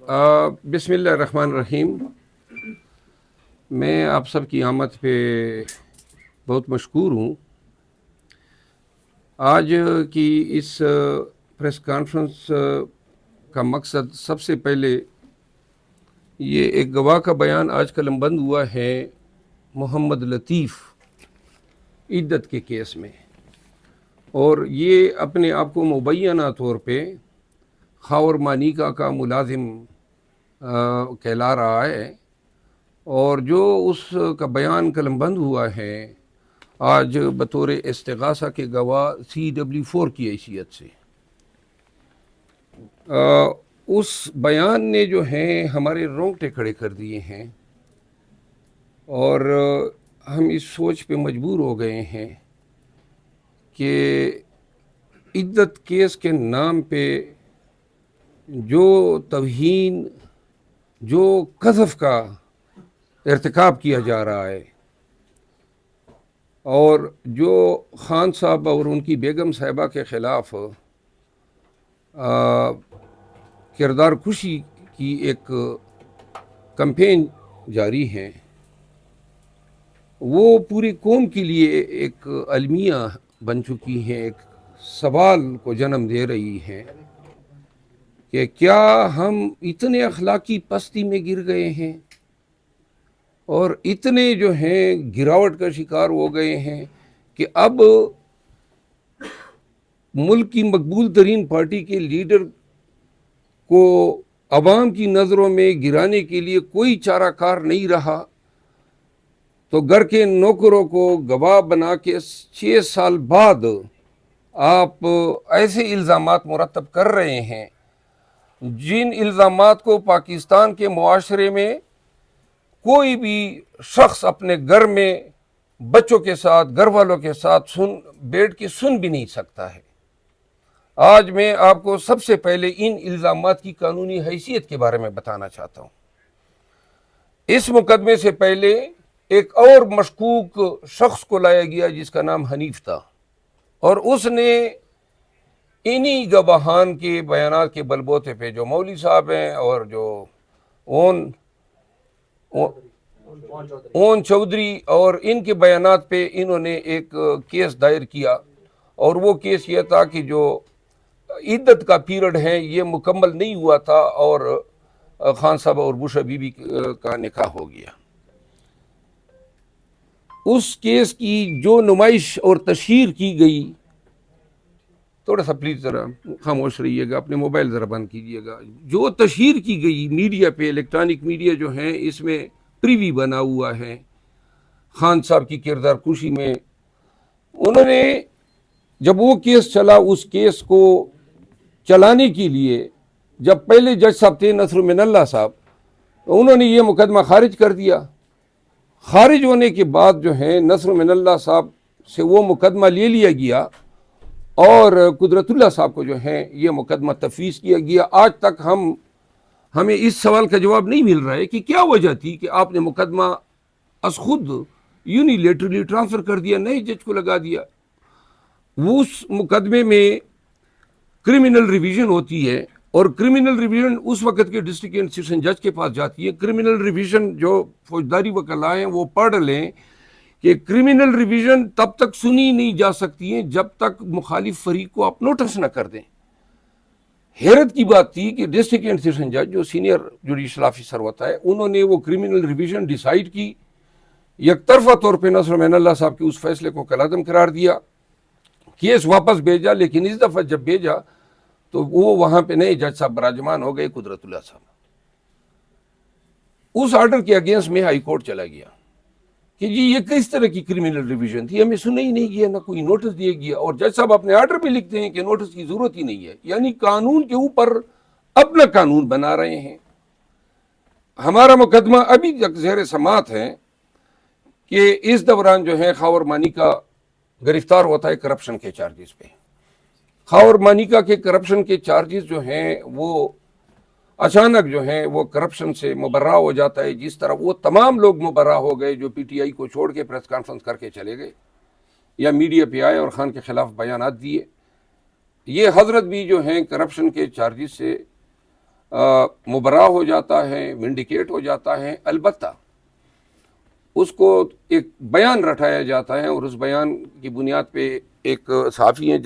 بسم اللہ الرحمن الرحیم۔ میں آپ سب کی آمد پہ بہت مشکور ہوں۔ آج کی اس پریس کانفرنس کا مقصد سب سے پہلے یہ ایک گواہ کا بیان آج قلم بند ہوا ہے محمد لطیف عدت کے کیس میں، اور یہ اپنے آپ کو مبینہ طور پہ خاور مانیکا کا ملازم کہلا رہا ہے، اور جو اس کا بیان قلم بند ہوا ہے آج بطور استغاثہ کے گواہ CW4 کی حیثیت سے، اس بیان نے جو ہیں ہمارے رونگٹے کھڑے کر دیے ہیں، اور ہم اس سوچ پہ مجبور ہو گئے ہیں کہ عدت کیس کے نام پہ جو توہین، جو قذف کا ارتکاب کیا جا رہا ہے، اور جو خان صاحب اور ان کی بیگم صاحبہ کے خلاف کردار کشی کی ایک کمپین جاری ہے، وہ پوری قوم کے لیے ایک المیہ بن چکی ہیں، ایک سوال کو جنم دے رہی ہے کہ کیا ہم اتنے اخلاقی پستی میں گر گئے ہیں اور اتنے جو ہیں گراوٹ کا شکار ہو گئے ہیں کہ اب ملک کی مقبول ترین پارٹی کے لیڈر کو عوام کی نظروں میں گرانے کے لیے کوئی چارہ کار نہیں رہا، تو گھر کے نوکروں کو گواہ بنا کے 6 سال بعد آپ ایسے الزامات مرتب کر رہے ہیں جن الزامات کو پاکستان کے معاشرے میں کوئی بھی شخص اپنے گھر میں بچوں کے ساتھ، گھر والوں کے ساتھ بیٹھ کے سن بھی نہیں سکتا ہے۔ آج میں آپ کو سب سے پہلے ان الزامات کی قانونی حیثیت کے بارے میں بتانا چاہتا ہوں۔ اس مقدمے سے پہلے ایک اور مشکوک شخص کو لایا گیا جس کا نام حنیف تھا، اور اس نے انہی گواہان کے بیانات کے بلبوتے پہ، جو مولوی صاحب ہیں اور جو اون چودھری، اور ان کے بیانات پہ انہوں نے ایک کیس دائر کیا، اور وہ کیس یہ تھا کہ جو عدت کا پیریڈ ہے یہ مکمل نہیں ہوا تھا اور خان صاحب اور بشرا بی بی کا نکاح ہو گیا۔ اس کیس کی جو نمائش اور تشہیر کی گئی، تھوڑا سا پلیز ذرا خاموش رہیے گا، اپنے موبائل ذرا بند کیجیے گا، جو تشہیر کی گئی میڈیا پہ، الیکٹرانک میڈیا جو ہیں، اس میں پریوی بنا ہوا ہے خان صاحب کی کردار کشی میں۔ انہوں نے جب وہ کیس چلا، اس کیس کو چلانے کے لیے جب پہلے جج صاحب تھے نصر من اللہ صاحب، انہوں نے یہ مقدمہ خارج کر دیا۔ خارج ہونے کے بعد جو ہے نصر من اللہ صاحب سے وہ مقدمہ لے لیا گیا، اور قدرت اللہ صاحب کو جو ہے یہ مقدمہ تفویض کیا گیا۔ آج تک ہمیں اس سوال کا جواب نہیں مل رہا ہے کہ کیا وجہ تھی کہ آپ نے مقدمہ از خود یونیلیٹرلی ٹرانسفر کر دیا، نئے جج کو لگا دیا۔ وہ اس مقدمے میں کرمنل ریویژن ہوتی ہے، اور کرمنل ریویژن اس وقت کے ڈسٹرکٹ اینڈ سیشن جج کے پاس جاتی ہے۔ کرمنل ریویژن جو فوجداری وکلاء ہیں وہ پڑھ لیں کہ کرمنل ریویژن تب تک سنی نہیں جا سکتی ہیں جب تک مخالف فریق کو آپ نوٹس نہ کر دیں۔ حیرت کی بات تھی کہ ڈسٹرکٹ اینڈ سیشن جج جو سینئر جوڈیشل آفیسر ہوتا ہے، انہوں نے وہ کرمنل ریویژن ڈیسائیڈ کی، یک طرفہ طور پہ نصر من اللہ صاحب کے اس فیصلے کو کالعدم قرار دیا، کیس واپس بھیجا، لیکن اس دفعہ جب بھیجا تو وہ وہاں پہ نئے جج صاحب براجمان ہو گئے، قدرت اللہ صاحب۔ اس آرڈر کے اگینسٹ میں ہائی کورٹ چلا گیا کہ جی یہ کس طرح کی کرمنل ریویژن تھی، ہمیں سنا ہی نہیں گیا، نہ کوئی نوٹس دیا گیا، اور جج صاحب اپنے آرڈر پہ لکھتے ہیں کہ نوٹس کی ضرورت ہی نہیں ہے، یعنی قانون کے اوپر اپنا قانون بنا رہے ہیں۔ ہمارا مقدمہ ابھی تک زیر سماعت ہے کہ اس دوران جو ہے خاور مانیکا گرفتار ہوتا ہے کرپشن کے چارجز پہ۔ خاور مانیکا کے کرپشن کے چارجز جو ہیں وہ اچانک جو ہیں وہ کرپشن سے مبرہ ہو جاتا ہے، جس طرح وہ تمام لوگ مبرہ ہو گئے جو PTI کو چھوڑ کے پریس کانفرنس کر کے چلے گئے یا میڈیا پہ آئے اور خان کے خلاف بیانات دیے۔ یہ حضرت بھی جو ہیں کرپشن کے چارجز سے مبرا ہو جاتا ہے، ونڈیکیٹ ہو جاتا ہے، البتہ اس کو ایک بیان رٹایا جاتا ہے، اور اس بیان کی بنیاد پہ ایک صحافی ہیں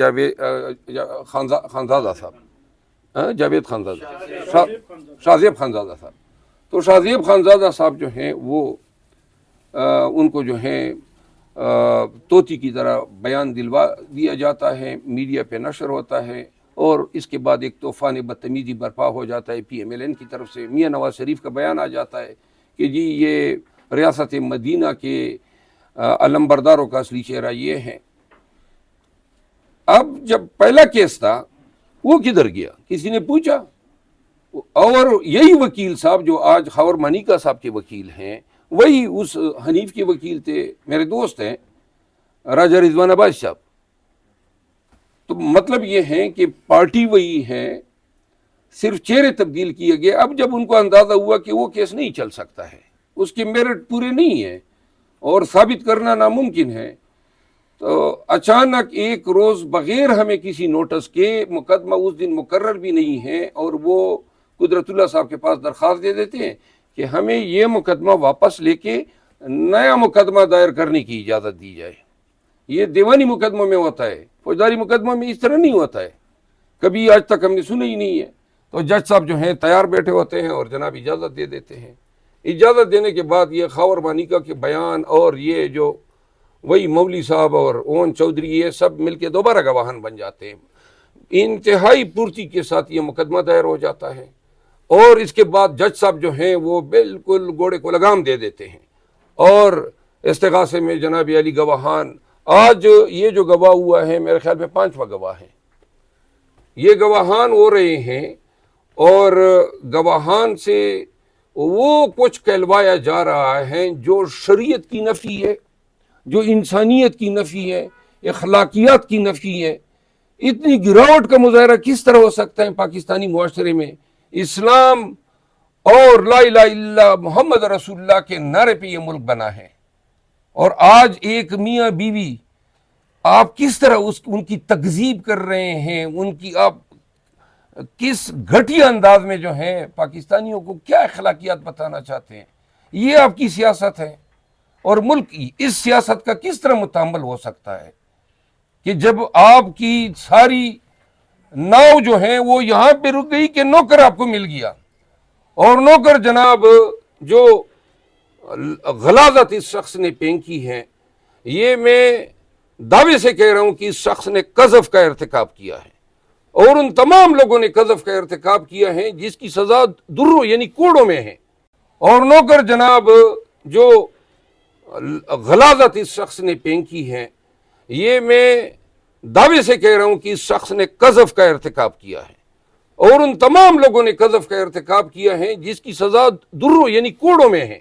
خانزادہ صاحب، جاوید خانزادہ، شاہ زیب خانزادہ صاحب، تو شاہ زیب خانزادہ صاحب جو ہیں وہ ان کو جو ہے طوطی کی طرح بیان دلوا دیا جاتا ہے، میڈیا پہ نشر ہوتا ہے، اور اس کے بعد ایک طوفان بدتمیزی برپا ہو جاتا ہے PMLN کی طرف سے۔ میاں نواز شریف کا بیان آ جاتا ہے کہ جی یہ ریاست مدینہ کے علمبرداروں کا اصلی چہرہ یہ ہے۔ اب جب پہلا کیس تھا وہ کدھر گیا، کسی نے پوچھا؟ اور یہی وکیل صاحب جو آج خاور مانیکا صاحب کے وکیل ہیں، وہی اس حنیف کے وکیل تھے، میرے دوست ہیں راجہ رضوان عباس صاحب۔ تو مطلب یہ ہے کہ پارٹی وہی ہے، صرف چہرے تبدیل کیے گئے۔ اب جب ان کو اندازہ ہوا کہ وہ کیس نہیں چل سکتا ہے، اس کے میرٹ پورے نہیں ہیں اور ثابت کرنا ناممکن ہے، تو اچانک ایک روز بغیر ہمیں کسی نوٹس کے، مقدمہ اس دن مقرر بھی نہیں ہے، اور وہ قدرت اللہ صاحب کے پاس درخواست دے دیتے ہیں کہ ہمیں یہ مقدمہ واپس لے کے نیا مقدمہ دائر کرنے کی اجازت دی جائے۔ یہ دیوانی مقدموں میں ہوتا ہے، فوجداری مقدموں میں اس طرح نہیں ہوتا ہے، کبھی آج تک ہم نے سنا ہی نہیں ہے۔ تو جج صاحب جو ہیں تیار بیٹھے ہوتے ہیں اور جناب اجازت دے دیتے ہیں۔ اجازت دینے کے بعد یہ خاور مانیکا کے بیان اور یہ جو وہی مولوی صاحب اور اون چودھری، یہ سب مل کے دوبارہ گواہان بن جاتے ہیں۔ انتہائی پورتی کے ساتھ یہ مقدمہ دائر ہو جاتا ہے، اور اس کے بعد جج صاحب جو ہیں وہ بالکل گھوڑے کو لگام دے دیتے ہیں، اور استغاثے میں جناب علی گواہان، آج یہ جو گواہ ہوا ہے میرے خیال میں 5واں گواہ ہے، یہ گواہان ہو رہے ہیں، اور گواہان سے وہ کچھ کہلوایا جا رہا ہے جو شریعت کی نفی ہے، جو انسانیت کی نفی ہے، اخلاقیات کی نفی ہے۔ اتنی گراوٹ کا مظاہرہ کس طرح ہو سکتا ہے پاکستانی معاشرے میں؟ اسلام اور لا الہ الا اللہ محمد رسول اللہ کے نعرے پہ یہ ملک بنا ہے، اور آج ایک میاں بیوی آپ کس طرح ان کی تکذیب کر رہے ہیں، ان کی آپ کس گھٹیا انداز میں جو ہیں پاکستانیوں کو کیا اخلاقیات بتانا چاہتے ہیں؟ یہ آپ کی سیاست ہے، اور ملک اس سیاست کا کس طرح متحمل ہو سکتا ہے کہ جب آپ کی ساری ناؤ جو ہیں وہ یہاں پہ رک گئی کہ نوکر آپ کو مل گیا، اور نوکر جناب جو غلاظت اس شخص نے پھینکی ہے، یہ میں دعوے سے کہہ رہا ہوں کہ اس شخص نے قذف کا ارتکاب کیا ہے، اور ان تمام لوگوں نے قذف کا ارتکاب کیا ہے جس کی سزا دروں یعنی کوڑوں میں ہے۔ اور نوکر جناب جو غلاظت اس شخص نے پھینکی ہے، یہ میں دعوے سے کہہ رہا ہوں کہ اس شخص نے قذف کا ارتکاب کیا ہے، اور ان تمام لوگوں نے قذف کا ارتکاب کیا ہے جس کی سزا دروں یعنی کوڑوں میں ہے۔